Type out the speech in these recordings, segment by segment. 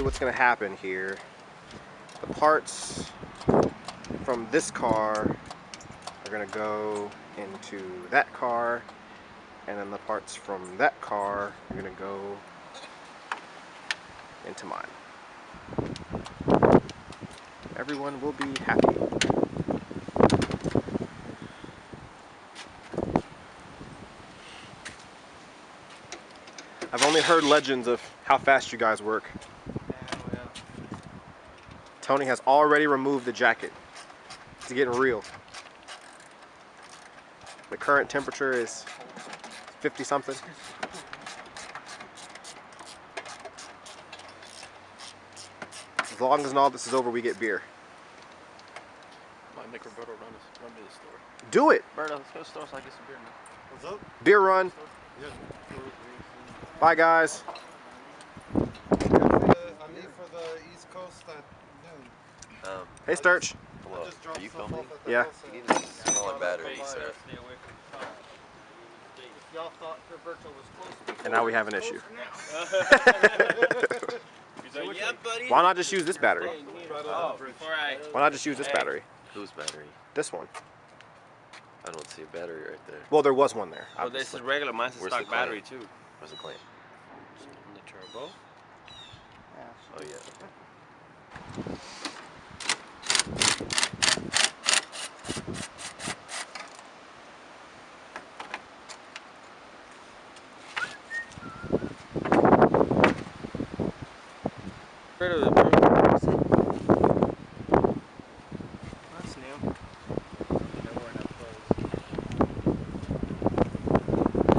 What's going to happen here, the parts from this car are going to go into that car, and then the parts from that car are going to go into mine. Everyone will be happy. I've only heard legends of how fast you guys work. Tony has already removed the jacket. It's getting real. The current temperature is 50 something. As long as all this is over, we get beer. Might make Roberto run to the store. Do it! Roberto, let's go to the store so I get some beer, man. What's up? Beer run. Yeah. Bye, guys. I leave for the East Coast at noon. Hey, Sturch. Hello. Are you filming? Yeah. You need to smell like battery, sir. Y'all thought Roberto was close. And now we have an issue. He's like, yeah, buddy. Why not just use this battery? Oh, Why not just use this battery? Whose battery? This one. I don't see a battery right there. Well, there was one there. Oh, this is regular. Mine's a Where's stock the battery, clamp? too. Where's the clamp? In the turbo. Oh yeah. That's new.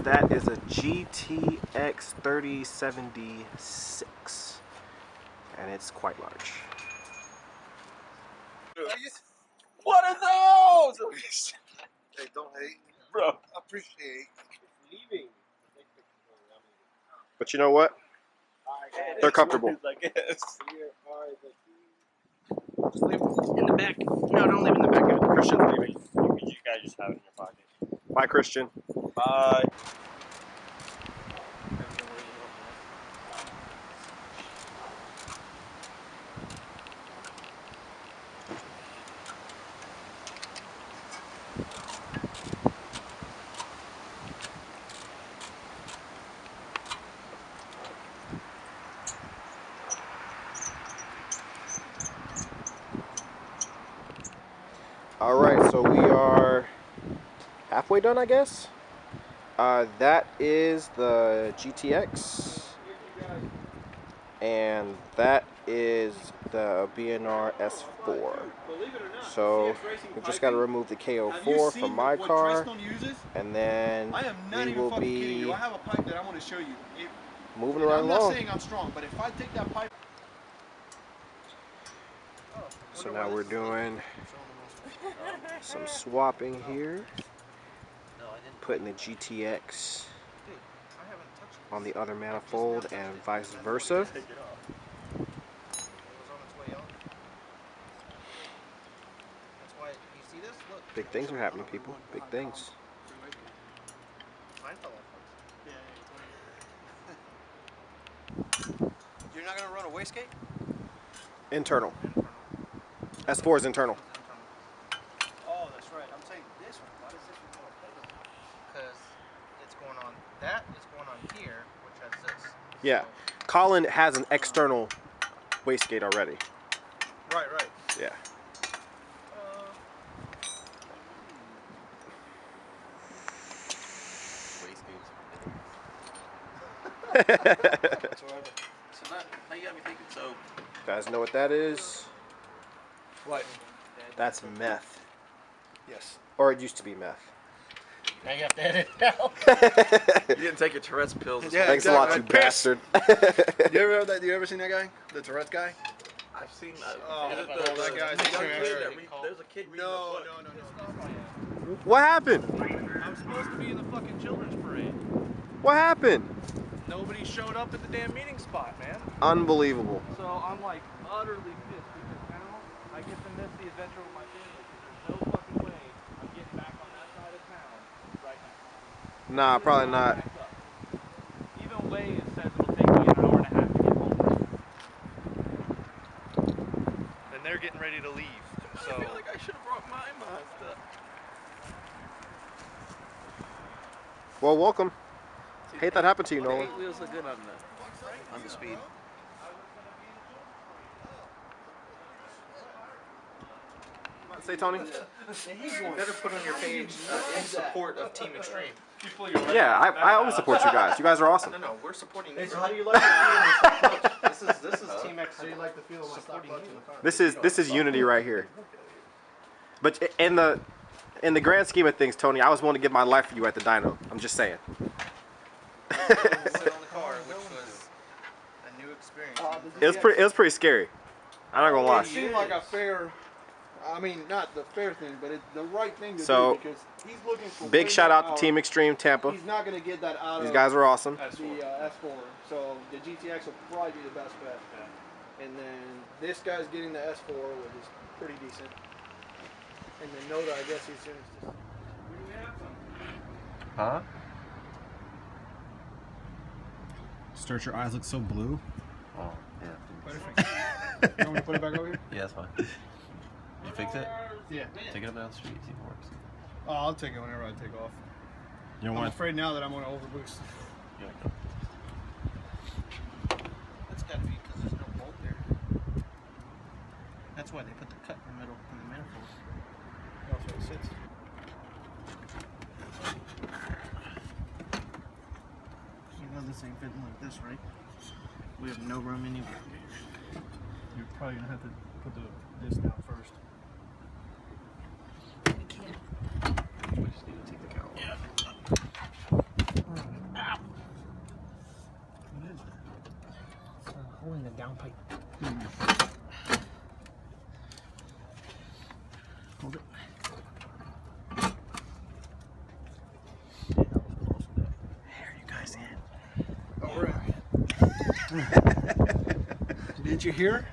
That is a GTX 3076. And it's quite large. What are those? Hey, don't hate. Bro. Appreciate. Leaving. But you know what? They're comfortable. I guess. Just leave it in the back. No, don't leave it in the back. Christian's leaving. You guys just have it in your pocket. Bye, Christian. Bye. Alright, so we are halfway done, I guess. That is the GTX. And that is the BNR S4. So we just got to remove the KO4 from my car. And then we will be I have a pipe that I want to show you. moving right I'm not along. saying I'm strong, but if I take that pipe. So now we're doing some swapping here, putting the GTX on the other manifold and vice versa. Big things are happening, people. Big things. You're not going to run a wastegate? Internal. S4 is internal. Oh, that's right. I'm saying this one. Why does this one go ahead? Because it's going on that, it's going on here, which has this. Yeah. Colin has an external wastegate already. Right, right. Yeah. So now you got me thinking. So You guys know what that is? What? That's meth. Yes. Or it used to be meth. Now you have to edit it out. You didn't take your Tourette's pills. Yeah, Thanks a lot, you exactly. bastard. You ever have that? You ever seen that guy? The Tourette's guy? I've seen. Oh, is it that the guy's young extreme. kid that there's a kid reading No, a book. no. What happened? I was supposed to be in the fucking children's parade. What happened? Nobody showed up at the damn meeting spot, man. Unbelievable. So I'm like utterly pissed because now I get to miss the adventure with my family because there's no fucking way I'm getting back on that side of town right now. Nah, probably not. Even way it says it'll take me an hour and a half to get home. And they're getting ready to leave. So I feel like I should have brought my Mazda. Well, welcome. Hate that happened to you, The Nolan. 8 wheels look good on the Speed. Say, Tony? you better put on your page in support of Team Extreme. Yeah, I always support you guys. You guys are awesome. No, we're supporting you. So how do you like the feeling? This is Team X. How do you like the feeling of stop clutch in the car? This is unity right here. But in the grand scheme of things, Tony, I was willing to give my life for you at the dyno. I'm just saying. Sit on the car, which was a new experience. It was pretty scary. I'm not gonna It lie. seemed like a fair. I mean, not the fair thing, but it's the right thing to So, do because he's looking for. Big way shout more out to power. Team Extreme Tampa. He's not going to get that out These of guys are awesome. the S4. So the GTX will probably be the best bet. And then this guy's getting the S4, which is pretty decent. And then Noda, I guess he's just. Huh? Start your eyes look so blue. Oh, yeah. You want me to put it back over here? Yeah, that's fine. Did you fix it? Yeah. Take it up down the street, see if it works. Oh, I'll take it whenever I take off. You don't I'm want afraid now that I'm going to overboost. Yeah. That's got to be because there's no bolt there. That's why they put the cut in the middle in the manifold. That's where it sits. You know this ain't fitting like this, right? We have no room anywhere. You're probably going to have to put this down first. We just need to take the cowl off. What is that? It's a hole in the downpipe. Hold it. How are you guys in? Oh, we're in. Did you hear?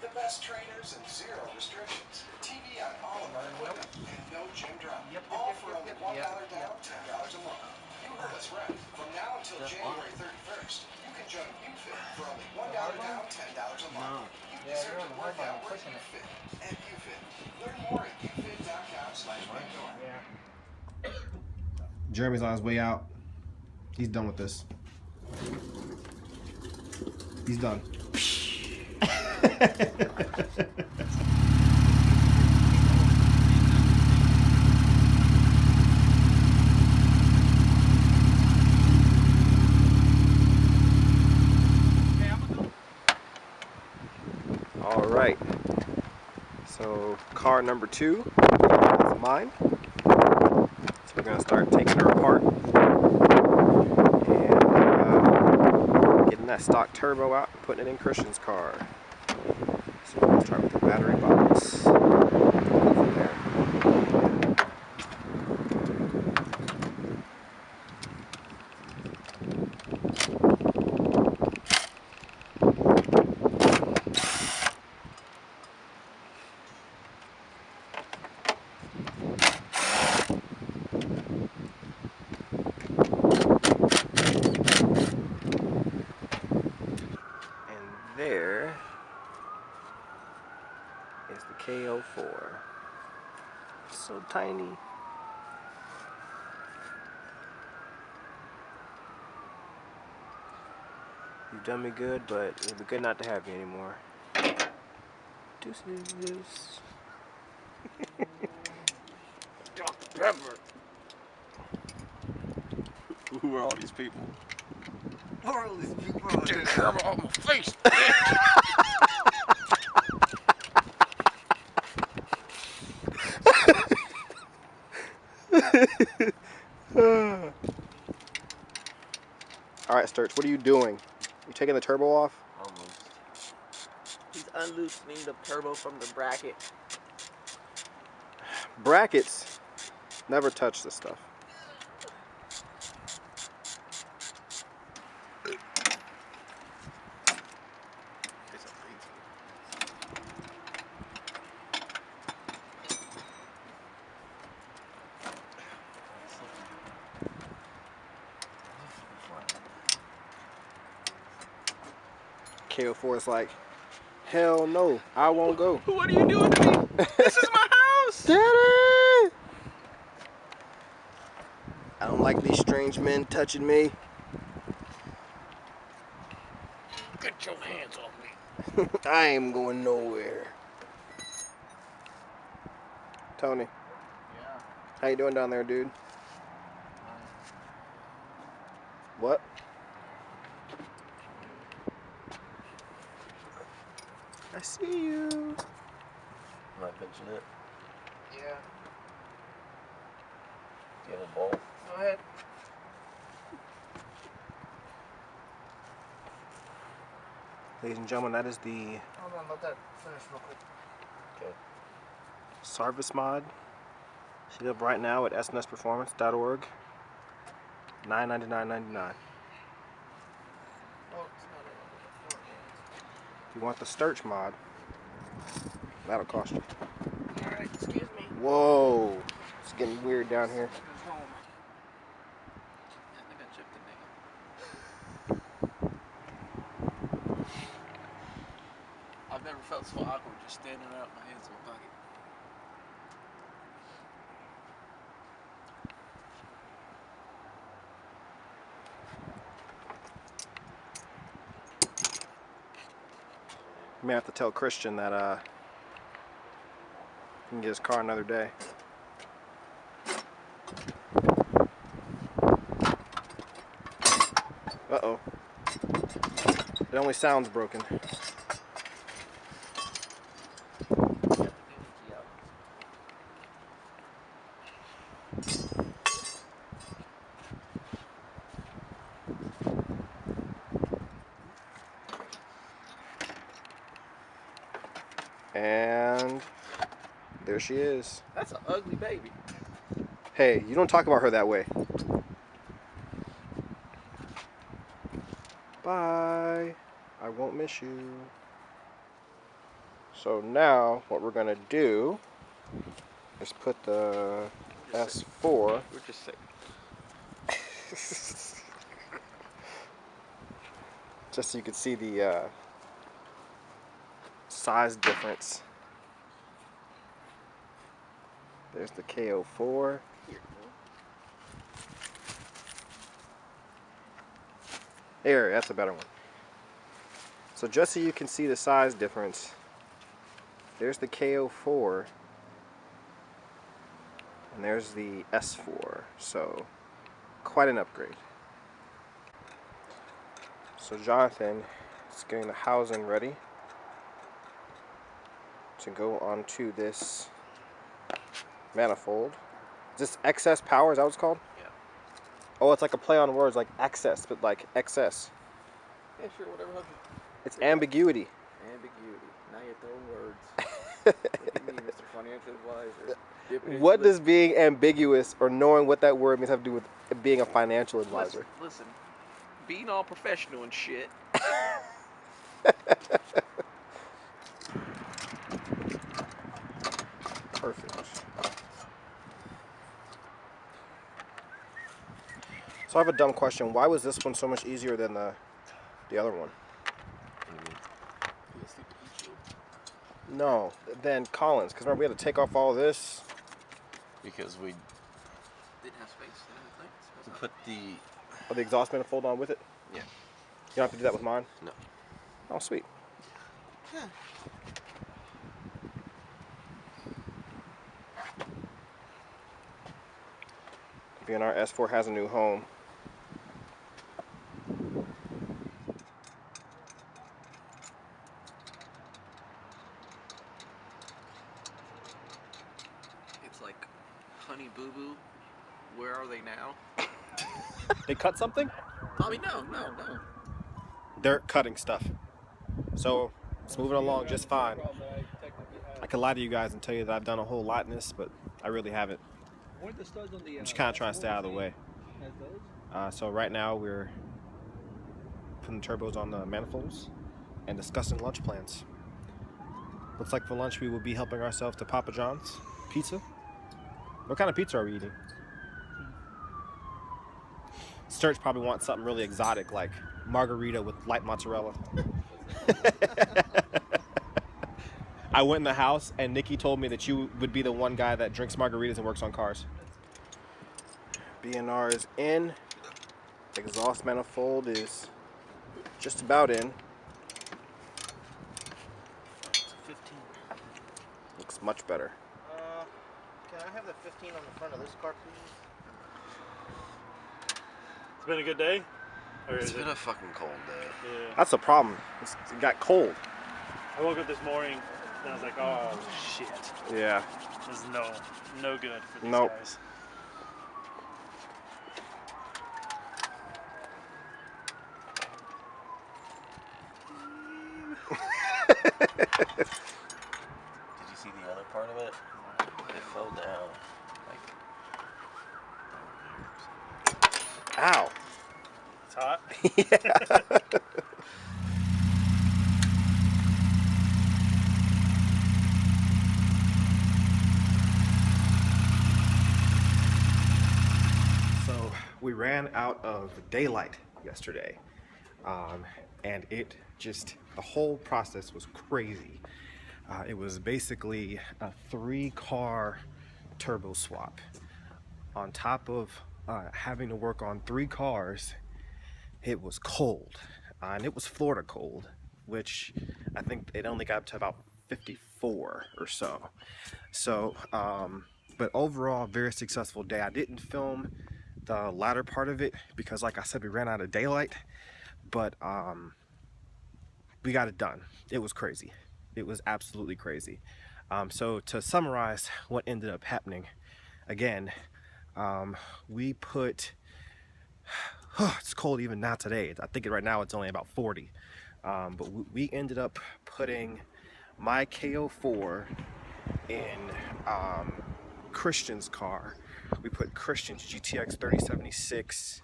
The best trainers and zero restrictions. TV on all of our equipment and no gym drop. All for only $1 down, $10 a month. You heard us right. From now until January 31st, you can join UFit for only $1 down, $10 a month. You deserve to work out where you fit at UFit. Learn more at ufit.com/BNR. Jeremy's on his way out. He's done with this. He's done. All right. So car number 2 is mine. So we're gonna start taking her apart and getting that stock turbo out and putting it in Christian's car. So we're gonna start with the battery box. Go from there. There is the KO4. So tiny. You've done me good, but it'd be good not to have you anymore. Deuces. Dr. Pepper. Who are all these people? Take care of my face. Alright, Sturts, what are you doing? You taking the turbo off? Almost. He's unloosening the turbo from the bracket. Brackets. Never touch this stuff. KO4 is like, hell no, I won't go. What are you doing to me? This is my house! Daddy! I don't like these strange men touching me. Get your hands off me. I ain't going nowhere. Tony. Yeah. How you doing down there, dude? What? I see you. Am I pinching it? Yeah. Do you have a ball? Go ahead. Ladies and gentlemen, that is the Hold on, let that finish real quick. Okay. Sarvis mod. See it up right now at snsperformance.org. $9.99.99. Oh, it's not If you want the Sturch mod, that'll cost you. Alright, excuse me. Whoa, it's getting weird down here. Goes home. I think I chipped the nail. I've never felt so awkward just standing out my hands in my pocket. You may have to tell Christian that he can get his car another day. Uh-oh. It only sounds broken. And there she is. That's an ugly baby. Hey, you don't talk about her that way. Bye. I won't miss you. So now what we're gonna do is put the S4. We're just sick. Just so you can see the size difference. There's the KO4. Here, that's a better one. So just so you can see the size difference, there's the KO4 and there's the S4. So quite an upgrade. So Jonathan is getting the housing ready to go onto this manifold. Is this excess power? Is that what it's called? Yeah. Oh, it's like a play on words, like excess, but like excess. Yeah, sure, whatever. It's ambiguity. Ambiguity. Now you're throwing words. Look at me, Mr. Financial Advisor. What does being ambiguous or knowing what that word means have to do with being a financial advisor? Listen. Being all professional and shit. Perfect. So I have a dumb question. Why was this one so much easier than the other one? No, than Colin's. Because remember, we had to take off all this. Because we Didn't have space. put the... Oh, the exhaust manifold on with it? Yeah. You don't have to do that with mine? No. Oh, sweet. Yeah. BNR S4 has a new home. It's like, honey boo boo, where are they now? They cut something? Bobby, no. They're cutting stuff. So it's moving along just fine. I could lie to you guys and tell you that I've done a whole lot in this, but I really haven't. I'm just kind of trying to stay out of the way. So right now we're putting turbos on the manifolds and discussing lunch plans. Looks like for lunch we will be helping ourselves to Papa John's pizza. What kind of pizza are we eating? Sturge probably wants something really exotic like margarita with light mozzarella. I went in the house and Nikki told me that you would be the one guy that drinks margaritas and works on cars. BNR is in. Exhaust manifold is just about in. 15. Looks much better. Can I have the 15 on the front of this car, please? It's been a good day? Or It's is been it? a fucking cold day. Yeah. That's the problem. It got cold. I woke up this morning and I was like, oh shit. Yeah. This is no good for these Nope. guys. Did you see the other part of it? It fell down. Like, Ow. It's hot. Yeah. So we ran out of daylight yesterday, and the whole process was crazy. It was basically a 3-car turbo swap. On top of having to work on 3 cars, it was cold, and it was Florida cold, which I think it only got up to about 54 or so. So, but overall, very successful day. I didn't film the latter part of it because, like I said, we ran out of daylight, but we got it done. It was crazy. It was absolutely crazy. So to summarize what ended up happening, again, we put, it's cold even now today. I think right now it's only about 40. But we ended up putting my KO4 in Christian's car. We put Christian's GTX 3076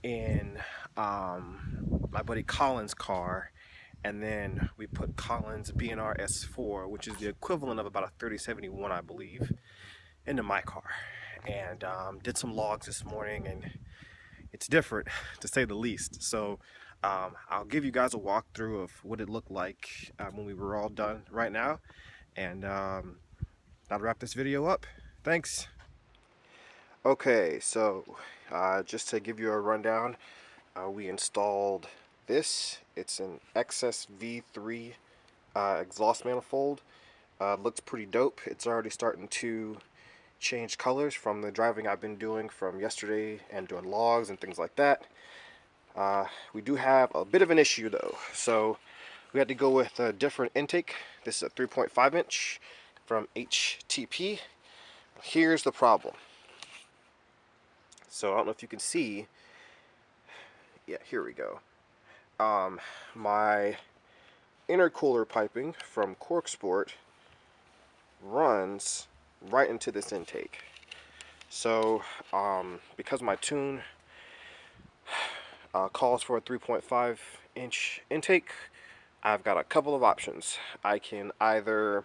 in my buddy Colin's car. And then we put Colin's BNR S4, which is the equivalent of about a 3071, I believe, into my car. And did some logs this morning, and it's different, to say the least. So I'll give you guys a walkthrough of what it looked like when we were all done right now. And that'll wrap this video up. Thanks. Okay, so just to give you a rundown, we installed this. It's an XS V3 exhaust manifold. Looks pretty dope. It's already starting to change colors from the driving I've been doing from yesterday and doing logs and things like that. We do have a bit of an issue though. So we had to go with a different intake. This is a 3.5 inch from HTP. Here's the problem. So I don't know if you can see. Yeah, here we go. My intercooler piping from Corksport runs right into this intake. So because my tune calls for a 3.5 inch intake, I've got a couple of options. I can either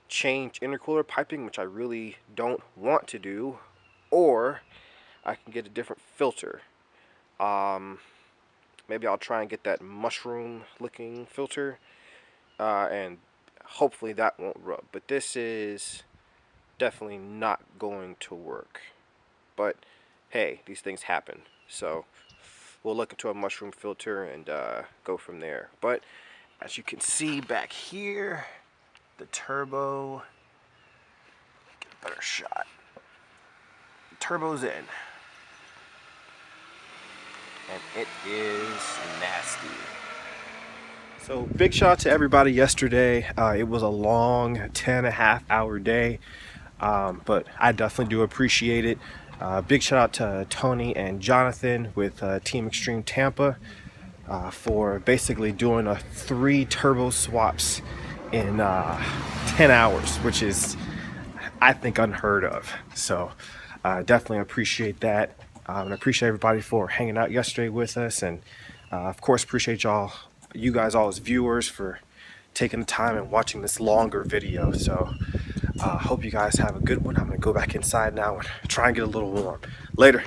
change intercooler piping, which I really don't want to do, or I can get a different filter. Maybe I'll try and get that mushroom looking filter, and hopefully that won't rub. But this is definitely not going to work. But hey, these things happen. So we'll look into a mushroom filter and go from there. But as you can see back here, the turbo, get a better shot. The turbo's in. And it is nasty. So big shout out to everybody yesterday. It was a long 10.5 hour day, but I definitely do appreciate it. Big shout out to Tony and Jonathan with Team Extreme Tampa for basically doing 3 turbo swaps in 10 hours, which is, I think, unheard of. So definitely appreciate that. And appreciate everybody for hanging out yesterday with us, and of course appreciate you guys all as viewers for taking the time and watching this longer video. So hope you guys have a good one. I'm gonna go back inside now and try and get a little warm. Later.